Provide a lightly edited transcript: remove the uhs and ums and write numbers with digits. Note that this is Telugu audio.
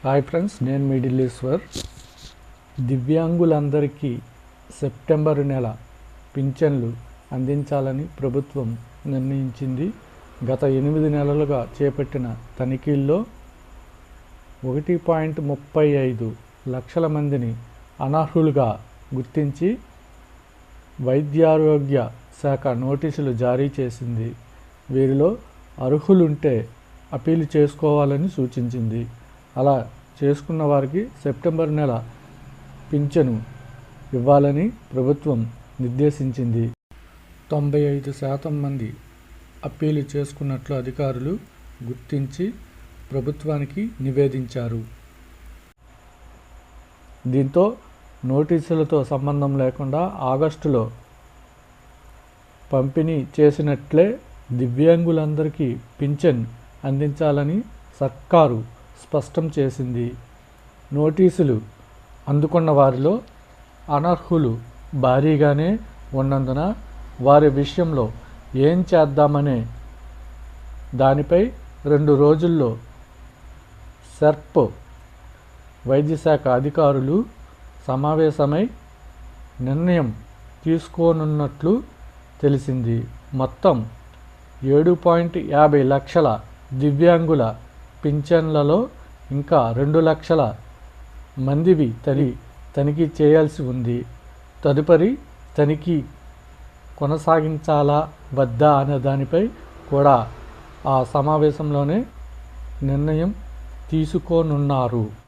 హాయ్ ఫ్రెండ్స్, నేను మీ ఢిల్లీశ్వర్. దివ్యాంగులందరికీ సెప్టెంబర్ నెల పింఛన్లు అందించాలని ప్రభుత్వం నిర్ణయించింది. గత 8 నెలలుగా చేపట్టిన తనిఖీల్లో 1.35 లక్షల మందిని అనర్హులుగా గుర్తించి వైద్యారోగ్య శాఖ నోటీసులు జారీ చేసింది. వీరిలో అర్హులుంటే అప్పీలు చేసుకోవాలని సూచించింది. అలా చేసుకున్న వారికి సెప్టెంబర్ నెల పింఛను ఇవ్వాలని ప్రభుత్వం నిర్దేశించింది. 95% మంది అప్పీలు చేసుకున్నట్లు అధికారులు గుర్తించి ప్రభుత్వానికి నివేదించారు. దీంతో నోటీసులతో సంబంధం లేకుండా ఆగస్టులో పంపిణీ చేసినట్లే దివ్యాంగులందరికీ పింఛన్ అందించాలని సర్కారు స్పష్టం చేసింది. నోటీసులు అందుకున్న వారిలో అనర్హులు భారీగానే ఉన్నందున వారి విషయంలో ఏం చేద్దామనే దానిపై 2 రోజుల్లో సెర్ప్ వైద్యశాఖ అధికారులు సమావేశమై నిర్ణయం తీసుకోనున్నట్లు తెలిసింది. మొత్తం 7.50 లక్షల దివ్యాంగుల పింఛన్లలో ఇంకా 2 లక్షల మందివి తనిఖీ చేయాల్సి ఉంది. తదుపరి తనిఖీ కొనసాగించాలా వద్దా అనే దానిపై కూడా ఆ సమావేశంలోనే నిర్ణయం తీసుకోనున్నారు.